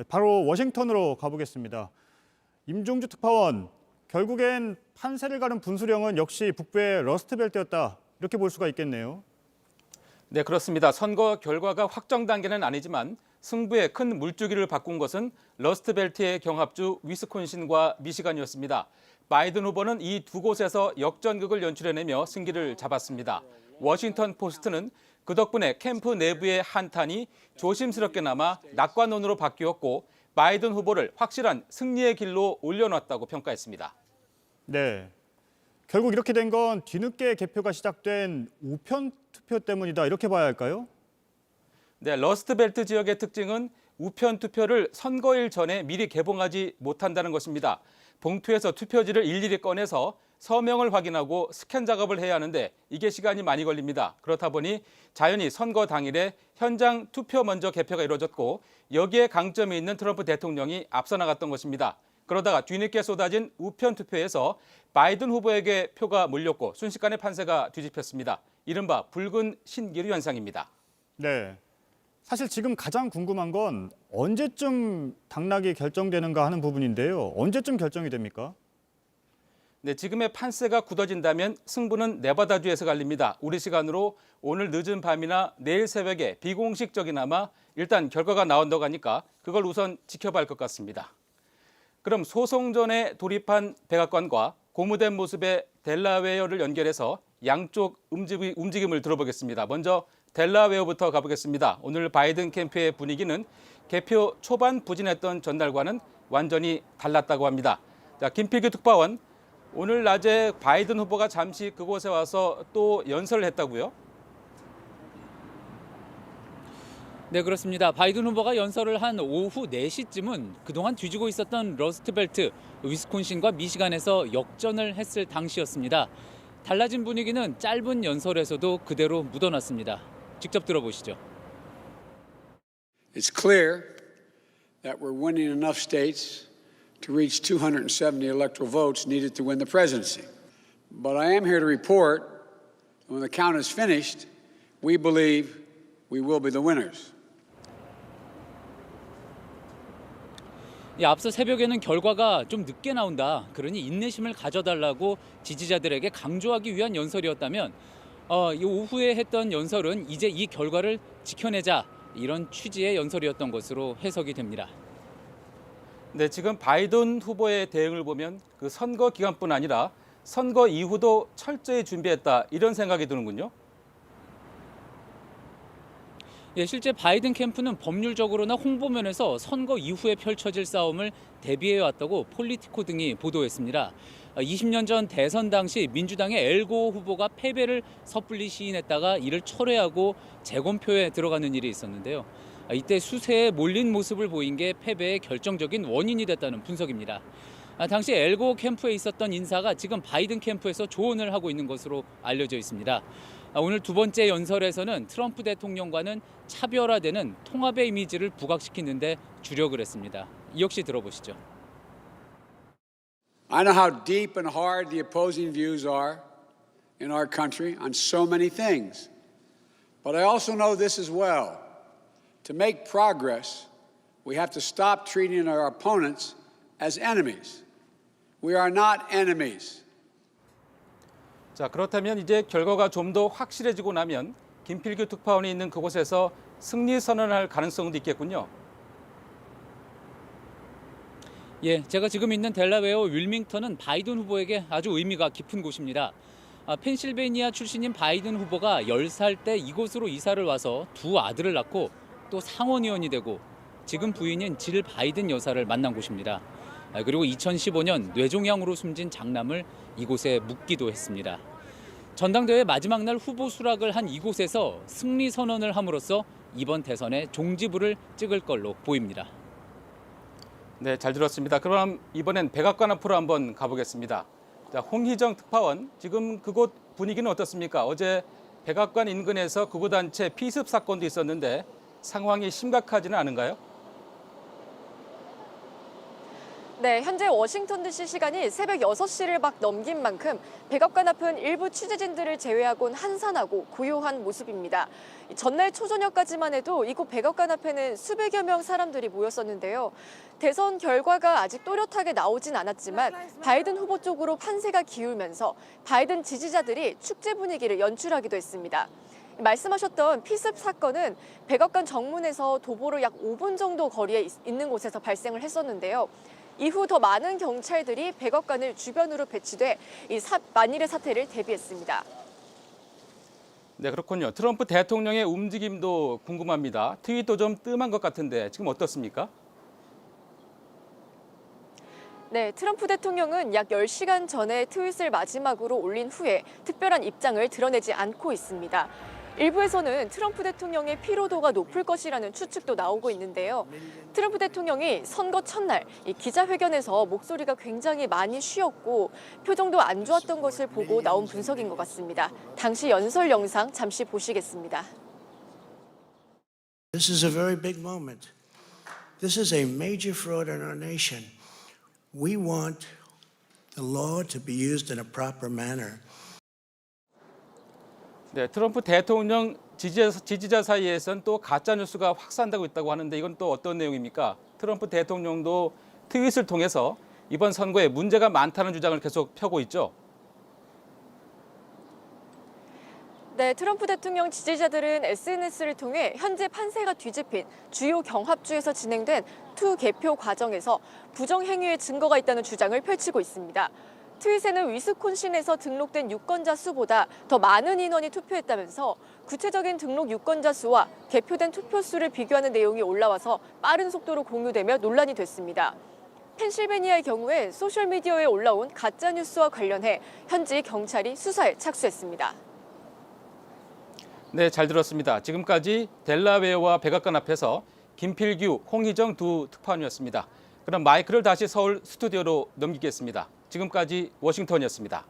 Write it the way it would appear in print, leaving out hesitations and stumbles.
바로 워싱턴으로 가보겠습니다. 임종주 특파원, 결국엔 판세를 가른 분수령은 역시 북부의 러스트벨트였다. 이렇게 볼 수가 있겠네요. 네, 그렇습니다. 선거 결과가 확정 단계는 아니지만 승부의 큰 물줄기를 바꾼 것은 러스트벨트의 경합주 위스콘신과 미시간이었습니다. 바이든 후보는 이 두 곳에서 역전극을 연출해내며 승기를 잡았습니다. 워싱턴 포스트는 그 덕분에 캠프 내부의 한탄이 조심스럽게나마 낙관론으로 바뀌었고 바이든 후보를 확실한 승리의 길로 올려놨다고 평가했습니다. 네, 결국 이렇게 된 건 뒤늦게 개표가 시작된 우편 투표 때문이다. 이렇게 봐야 할까요? 네, 러스트벨트 지역의 특징은 우편 투표를 선거일 전에 미리 개봉하지 못한다는 것입니다. 봉투에서 투표지를 일일이 꺼내서 서명을 확인하고 스캔 작업을 해야 하는데 이게 시간이 많이 걸립니다. 그렇다 보니 자연히 선거 당일에 현장 투표 먼저 개표가 이루어졌고 여기에 강점이 있는 트럼프 대통령이 앞서 나갔던 것입니다. 그러다가 뒤늦게 쏟아진 우편 투표에서 바이든 후보에게 표가 몰렸고 순식간에 판세가 뒤집혔습니다. 이른바 붉은 신기루 현상입니다. 네, 사실 지금 가장 궁금한 건 언제쯤 당락이 결정되는가 하는 부분인데요. 언제쯤 결정이 됩니까? 네, 지금의 판세가 굳어진다면 승부는 네바다주에서 갈립니다. 우리 시간으로 오늘 늦은 밤이나 내일 새벽에 비공식적이나마 일단 결과가 나온다고 하니까 그걸 우선 지켜봐야 할 것 같습니다. 그럼 소송전에 돌입한 백악관과 고무된 모습의 델라웨어를 연결해서 양쪽 움직임을 들어보겠습니다. 먼저 델라웨어부터 가보겠습니다. 오늘 바이든 캠프의 분위기는 개표 초반 부진했던 전날과는 완전히 달랐다고 합니다. 자, 김필규 특파원, 오늘 낮에 바이든 후보가 잠시 그곳에 와서 또 연설을 했다고요? 네, 그렇습니다. 바이든 후보가 연설을 한 오후 4시쯤은 그동안 뒤지고 있었던 러스트벨트, 위스콘신과 미시간에서 역전을 했을 당시였습니다. 달라진 분위기는 짧은 연설에서도 그대로 묻어났습니다. 직접 들어보시죠. It's clear that we're winning enough states to reach 270 electoral votes needed to win the presidency. But I am here to report that when the count is finished, we believe we will be the winners. 앞서 새벽에는 결과가 좀 늦게 나온다. 그러니 인내심을 가져달라고 지지자들에게 강조하기 위한 연설이었다면 이 오후에 했던 연설은 이제 이 결과를 지켜내자. 이런 취지의 연설이었던 것으로 해석이 됩니다. 네, 지금 바이든 후보의 대응을 보면 그 선거 기간뿐 아니라 선거 이후도 철저히 준비했다 이런 생각이 드는군요. 예, 실제 바이든 캠프는 법률적으로나 홍보면에서 선거 이후에 펼쳐질 싸움을 대비해 왔다고 폴리티코 등이 보도했습니다. 20년 전 대선 당시 민주당의 엘고 후보가 패배를 섣불리 시인했다가 이를 철회하고 재검표에 들어가는 일이 있었는데요. 이때 수세에 몰린 모습을 보인 게 패배의 결정적인 원인이 됐다는 분석입니다. 당시 엘고 캠프에 있었던 인사가 지금 바이든 캠프에서 조언을 하고 있는 것으로 알려져 있습니다. 오늘 두 번째 연설에서는 트럼프 대통령과는 차별화되는 통합의 이미지를 부각시키는데 주력을 했습니다. 이 역시 들어보시죠. I know how deep and hard the opposing views are in our country on so many things. But I also know this as well. To make progress, we have to stop treating our opponents as enemies. We are not enemies. 자, 그렇다면 이제 결과가 좀 더 확실해지고 나면 김필규 특파원이 있는 그곳에서 승리 선언할 가능성도 있겠군요. 예, 제가 지금 있는 델라웨어 윌밍턴은 바이든 후보에게 아주 의미가 깊은 곳입니다. 펜실베니아 출신인 바이든 후보가 10살 때 이곳으로 이사를 와서 두 아들을 낳고 또 상원의원이 되고 지금 부인인 질 바이든 여사를 만난 곳입니다. 그리고 2015년 뇌종양으로 숨진 장남을 이곳에 묻기도 했습니다. 전당대회 마지막 날 후보 수락을 한 이곳에서 승리 선언을 함으로써 이번 대선에 종지부를 찍을 걸로 보입니다. 네, 잘 들었습니다. 그럼 이번엔 백악관 앞으로 한번 가보겠습니다. 자, 홍희정 특파원, 지금 그곳 분위기는 어떻습니까? 어제 백악관 인근에서 극우단체 피습 사건도 있었는데 상황이 심각하지는 않은가요? 네, 현재 워싱턴 DC 시간이 새벽 6시를 막 넘긴 만큼 백악관 앞은 일부 취재진들을 제외하곤 한산하고 고요한 모습입니다. 전날 초저녁까지만 해도 이곳 백악관 앞에는 수백여 명 사람들이 모였었는데요. 대선 결과가 아직 또렷하게 나오진 않았지만 바이든 후보 쪽으로 판세가 기울면서 바이든 지지자들이 축제 분위기를 연출하기도 했습니다. 말씀하셨던 피습 사건은 백악관 정문에서 도보로 약 5분 정도 거리에 있는 곳에서 발생을 했었는데요. 이후 더 많은 경찰들이 백악관을 주변으로 배치돼 만일의 사태를 대비했습니다. 네, 그렇군요. 트럼프 대통령의 움직임도 궁금합니다. 트윗도 좀 뜸한 것 같은데 지금 어떻습니까? 네, 트럼프 대통령은 약 10시간 전에 트윗을 마지막으로 올린 후에 특별한 입장을 드러내지 않고 있습니다. 일부에서는 트럼프 대통령의 피로도가 높을 것이라는 추측도 나오고 있는데요. 트럼프 대통령이 선거 첫날 기자회견에서 목소리가 굉장히 많이 쉬었고 표정도 안 좋았던 것을 보고 나온 분석인 것 같습니다. 당시 연설 영상 잠시 보시겠습니다. This is a very big moment. This is a major fraud in our nation. We want the law to be used in a proper manner. 네, 트럼프 대통령 지지자 사이에선 또 가짜 뉴스가 확산되고 있다고 하는데 이건 또 어떤 내용입니까? 트럼프 대통령도 트윗을 통해서 이번 선거에 문제가 많다는 주장을 계속 펴고 있죠. 네, 트럼프 대통령 지지자들은 SNS를 통해 현재 판세가 뒤집힌 주요 경합주에서 진행된 투 개표 과정에서 부정행위의 증거가 있다는 주장을 펼치고 있습니다. 트윗에는 위스콘신에서 등록된 유권자 수보다 더 많은 인원이 투표했다면서 구체적인 등록 유권자 수와 개표된 투표 수를 비교하는 내용이 올라와서 빠른 속도로 공유되며 논란이 됐습니다. 펜실베니아의 경우에 소셜미디어에 올라온 가짜뉴스와 관련해 현지 경찰이 수사에 착수했습니다. 네, 잘 들었습니다. 지금까지 델라웨어와 백악관 앞에서 김필규, 홍희정 두 특파원이었습니다. 그럼 마이크를 다시 서울 스튜디오로 넘기겠습니다. 지금까지 워싱턴이었습니다.